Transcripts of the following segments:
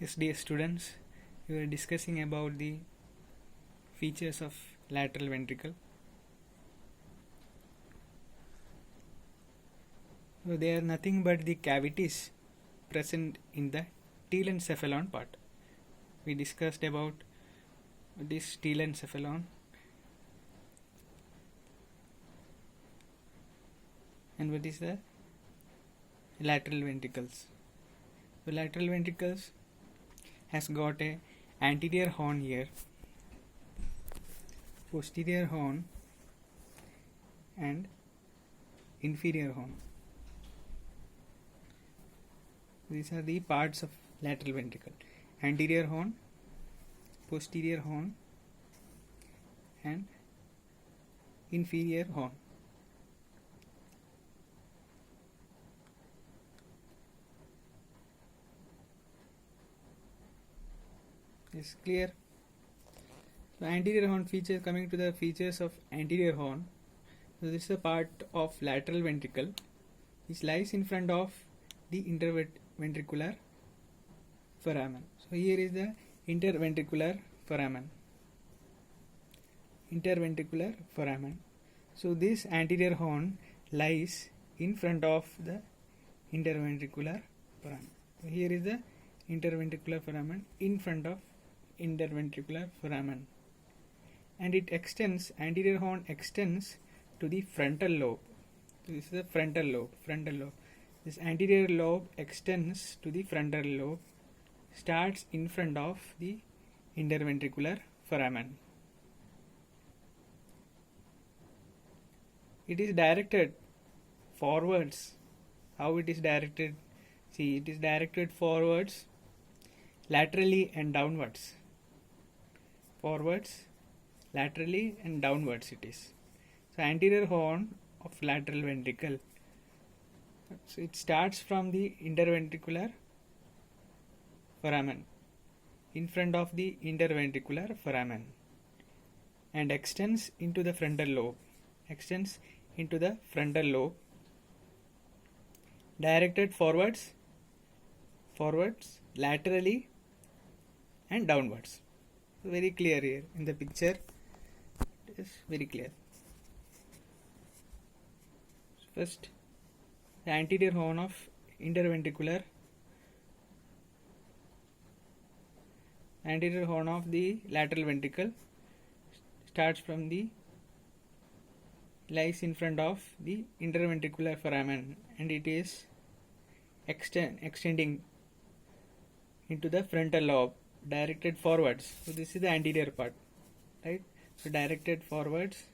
Yes, dear students, we were discussing about the features of lateral ventricle. So they are nothing but the cavities present in the telencephalon part. We discussed about this telencephalon and what is the lateral ventricles. The lateral ventricles has got a anterior horn here, posterior horn and inferior horn. These are the parts of lateral ventricle: anterior horn, posterior horn and inferior horn. Is clear? So anterior horn feature, coming to the features of anterior horn. So this is a part of lateral ventricle which lies in front of the interventricular foramen. So here is the interventricular foramen. Interventricular foramen. So this anterior horn lies in front of the interventricular foramen. So here is the interventricular foramen in front of interventricular foramen, and it extends, anterior horn extends to the frontal lobe. So this is the frontal lobe. This anterior lobe extends to the frontal lobe, starts in front of the interventricular foramen. It is directed forwards. How it is directed? See, it is directed forwards, laterally and downwards. Forwards, laterally and downwards it is. So anterior horn of lateral ventricle. So it starts from the interventricular foramen, in front of the interventricular foramen, and extends into the frontal lobe. Extends into the frontal lobe, directed forwards, laterally and downwards. So very clear here in the picture. It is very clear. First, the anterior horn of interventricular, anterior horn of the lateral ventricle starts from the, lies in front of the interventricular foramen, and it is extending into the frontal lobe, directed forwards. So this is the anterior part, right? So directed forwards,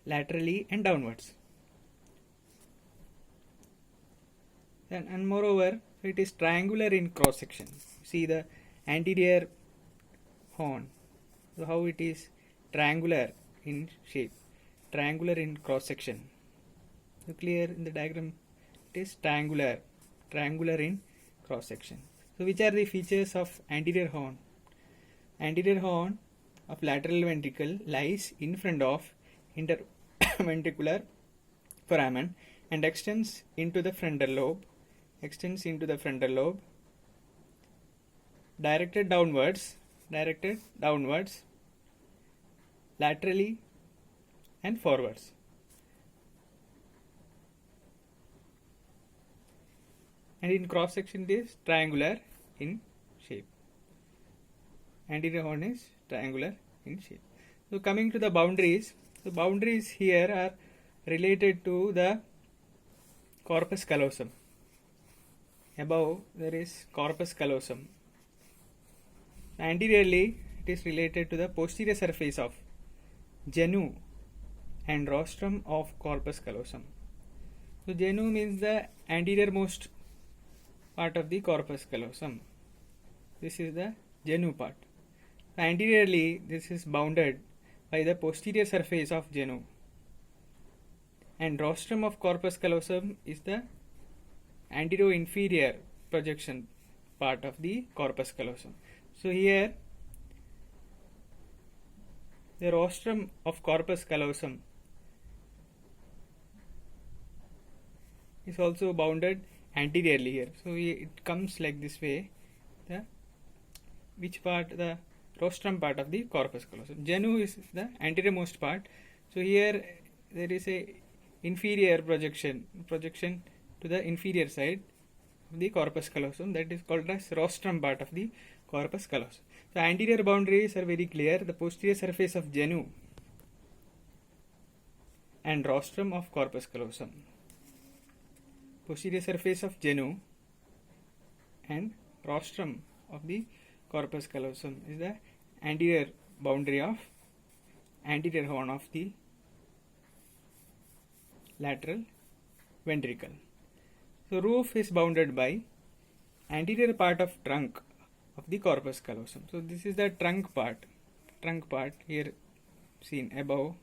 laterally and downwards. And moreover, it is triangular in cross section. See the anterior horn. So how it is triangular in shape, triangular in cross section. So clear in the diagram, it is triangular in cross section. So which are the features of anterior horn? Anterior horn of lateral ventricle lies in front of interventricular foramen and extends into the frontal lobe. Directed downwards, laterally and forwards. And in cross section it is triangular in shape. Anterior horn is triangular in shape. So coming to the boundaries, the boundaries here are related to the corpus callosum. Above there is corpus callosum. Anteriorly it is related to the posterior surface of genu and rostrum of corpus callosum. So genu means the anteriormost part of the corpus callosum. This is the genu part. Anteriorly this is bounded by the posterior surface of genu, and rostrum of corpus callosum is the anterior-inferior projection part of the corpus callosum. So here the rostrum of corpus callosum is also bounded anteriorly here. So it comes like this way. the which part, the rostrum part of the corpus callosum. Genu is the anteriormost part. So here there is a inferior projection to the inferior side of the corpus callosum, that is called as rostrum part of the corpus callosum. The anterior boundaries are very clear. The posterior surface of genu and rostrum of corpus callosum. Posterior surface of genu and rostrum of the corpus callosum is the anterior boundary of anterior horn of the lateral ventricle. So roof is bounded by anterior part of trunk of the corpus callosum. So this is the trunk part here seen above.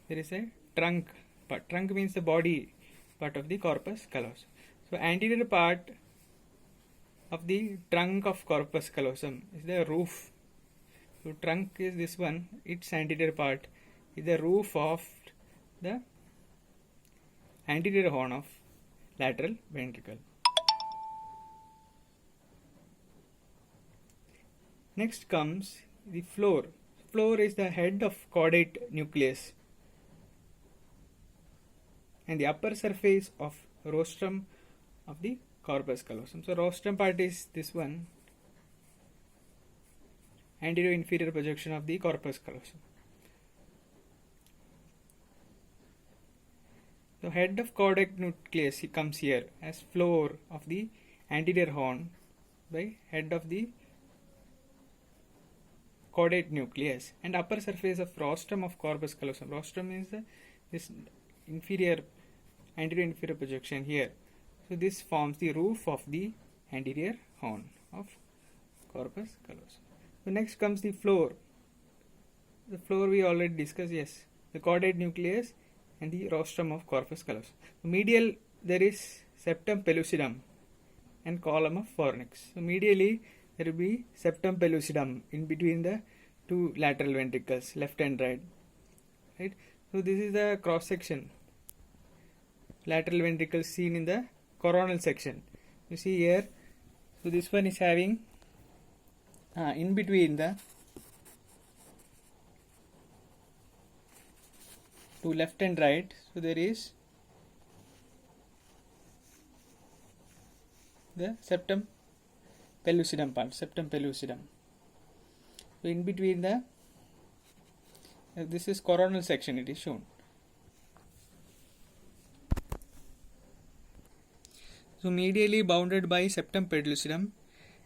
There is a trunk part. Trunk means the body part of the corpus callosum. So anterior part of the trunk of corpus callosum is the roof. So trunk is this one, its anterior part is the roof of the anterior horn of lateral ventricle. Next comes the floor. Floor is the head of caudate nucleus and the upper surface of rostrum of the corpus callosum. So rostrum part is this one, anterior inferior projection of the corpus callosum. So head of caudate nucleus comes here as floor of the anterior horn by head of the caudate nucleus, and upper surface of rostrum of corpus callosum. Rostrum is this anterior inferior projection here. So this forms the roof of the anterior horn of corpus callosum. So next comes the floor. The floor we already discussed, yes. The caudate nucleus and the rostrum of corpus callosum. Medial there is septum pellucidum and column of fornix. So medially there will be septum pellucidum in between the two lateral ventricles, left and right. Right. So this is the cross section. Lateral ventricle seen in the coronal section. You see here. So this one is having in between the two left and right. So there is the septum pellucidum part, septum pellucidum. So in between the this is coronal section, it is shown. So medially bounded by septum pellucidum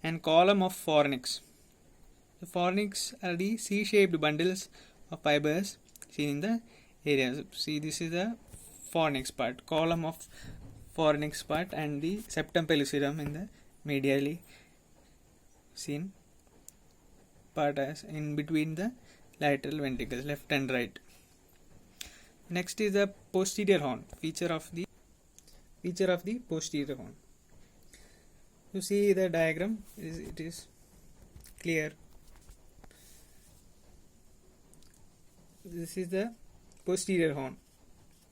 and column of fornix. The fornix are the C-shaped bundles of fibers seen in the area. See, this is the fornix part, column of fornix part, and the septum pellucidum in the medially seen part as in between the lateral ventricles, left and right. Next is the posterior horn, feature of the posterior horn. You see the diagram, it is clear. This is the posterior horn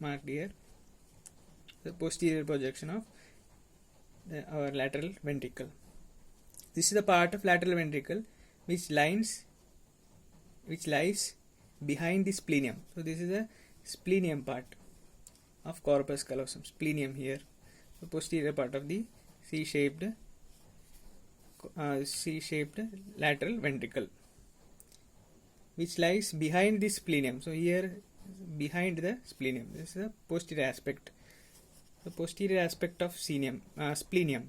marked here, the posterior projection of our lateral ventricle. This is the part of lateral ventricle which lies behind the splenium. So this is the splenium part of corpus callosum, splenium here, the posterior part of the C-shaped lateral ventricle, which lies behind the splenium. So here behind the splenium, this is the posterior aspect. The posterior aspect of splenium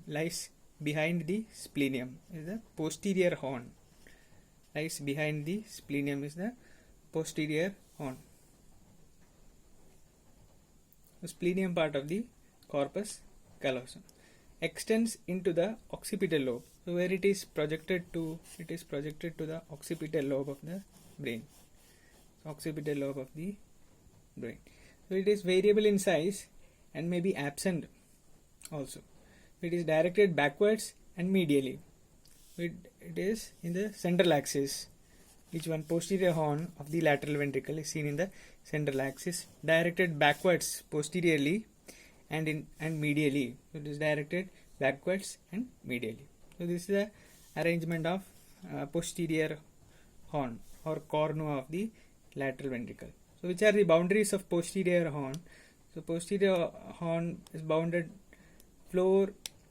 lies behind the splenium, is the posterior horn. Lies behind the splenium is the posterior horn. The splenium part of the corpus callosum extends into the occipital lobe. So where it is projected to the occipital lobe of the brain. So occipital lobe of the brain. So it is variable in size and may be absent also. It is directed backwards and medially. It is in the central axis. Each one posterior horn of the lateral ventricle is seen in the central axis, directed backwards posteriorly and medially. So it is directed backwards and medially. So this is the arrangement of posterior horn or cornu of the lateral ventricle. So which are the boundaries of posterior horn? So posterior horn is bounded, floor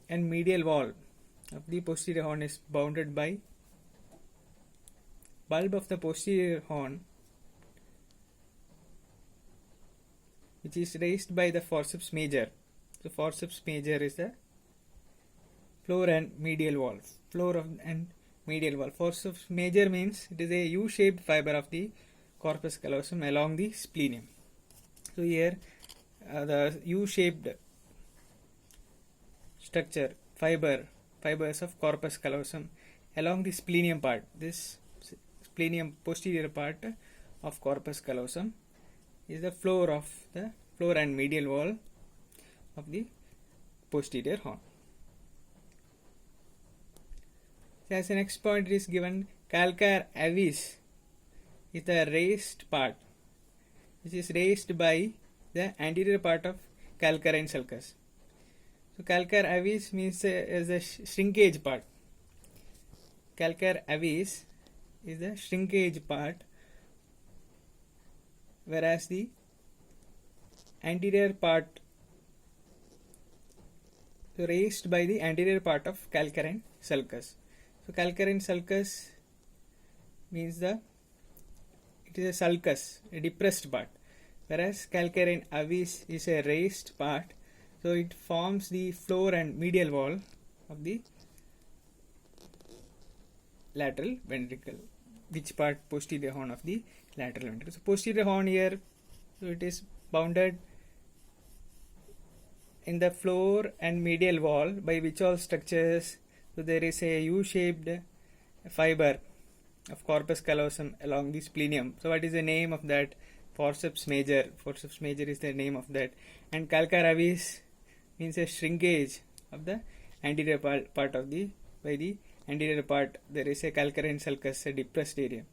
and medial wall of the posterior horn is bounded by bulb of the posterior horn, which is raised by the forceps major. So forceps major is the floor and medial wall. Floor of and medial wall. Forceps major means it is a U-shaped fiber of the corpus callosum along the splenium. So here the U-shaped structure fibers of corpus callosum along the splenium part. This splenium posterior part of corpus callosum is the floor and medial wall of the posterior horn. So as the next point is given, calcar avis is the raised part which is raised by the anterior part of calcarine sulcus. So calcar avis means is a shrinkage part. Calcar avis is the shrinkage part, whereas the anterior part raised by the anterior part of calcarine sulcus. So calcarine sulcus means it is a sulcus, a depressed part, whereas calcarine avis is a raised part. So it forms the floor and medial wall of the lateral ventricle. Which part? Posterior horn of the lateral ventricle. So posterior horn here, so it is bounded in the floor and medial wall by which all structures. So there is a U-shaped fiber of corpus callosum along the splenium. So what is the name of that? Forceps major. Forceps major is the name of that. And calcar avis means a shrinkage of the anterior part of the, by the anterior part there is a calcarine sulcus, a depressed area.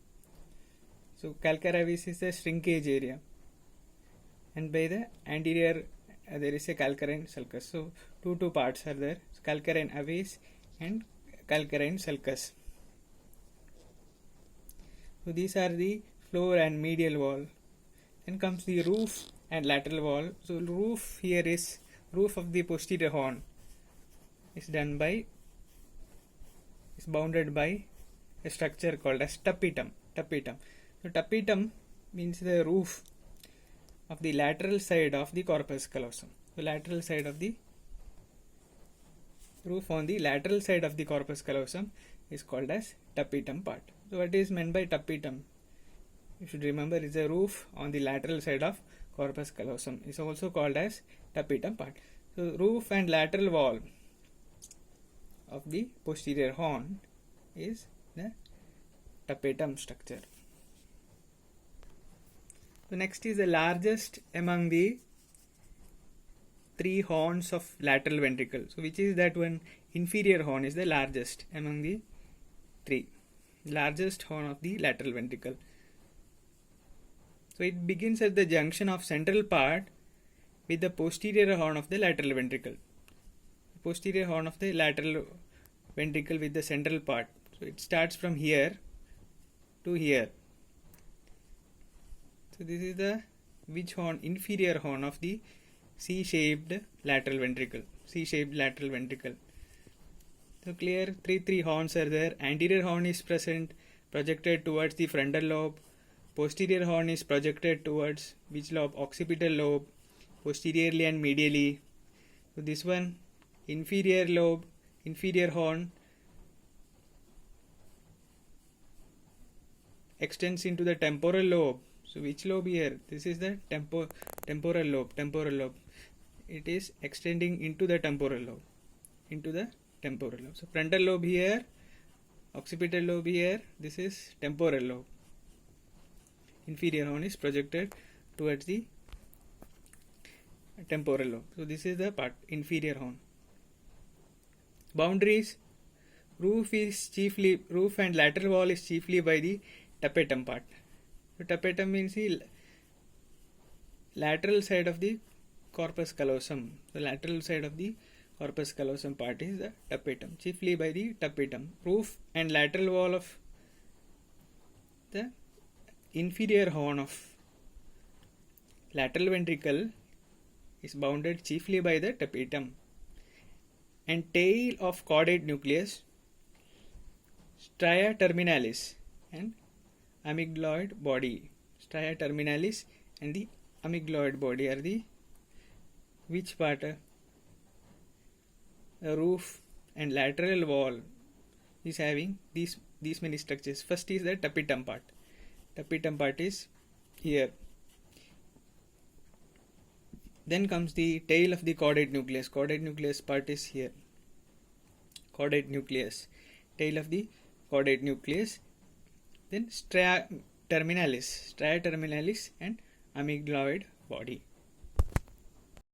So calcar avis is the shrinkage area, and by the anterior there is a calcarine sulcus. So two parts are there, so calcarine avis and calcarine sulcus. So these are the floor and medial wall. Then comes the roof and lateral wall. So roof here is roof of the posterior horn is bounded by a structure called as tapetum. So tapetum means the roof of the lateral side of the corpus callosum. The lateral side of the roof on the lateral side of the corpus callosum is called as tapetum part. So what is meant by tapetum? You should remember it's a roof on the lateral side of corpus callosum. It's also called as tapetum part. So roof and lateral wall of the posterior horn is the tapetum structure. So next is the largest among the three horns of lateral ventricle. So which is that one? Inferior horn is the largest among the three. Largest horn of the lateral ventricle. So it begins at the junction of central part with the posterior horn of the lateral ventricle. Posterior horn of the lateral ventricle with the central part. So it starts from here to here. So this is the which horn? Inferior horn of the C-shaped lateral ventricle. C-shaped lateral ventricle. So clear, three horns are there. Anterior horn is projected towards the frontal lobe. Posterior horn is projected towards which lobe? Occipital lobe. Posteriorly and medially. So this one, inferior lobe, inferior horn extends into the temporal lobe. So which lobe here? This is the temporal lobe. It is extending into the temporal lobe. So frontal lobe here, occipital lobe here, this is temporal lobe. Inferior horn is projected towards the temporal lobe. So this is the part, inferior horn. Boundaries, roof and lateral wall is chiefly by the tapetum part. So tapetum means the lateral side of the corpus callosum. The lateral side of the corpus callosum part is the tapetum, chiefly by the tapetum. Roof and lateral wall of the inferior horn of lateral ventricle is bounded chiefly by the tapetum, and tail of caudate nucleus, stria terminalis and amygdaloid body. Stria terminalis and the amygdaloid body are the which part? The roof and lateral wall is having these many structures. First is the tapetum part. Tapetum part is here. Then comes the tail of the caudate nucleus. Caudate nucleus part is here. Caudate nucleus. Tail of the caudate nucleus. Then stria terminalis and amygdaloid body.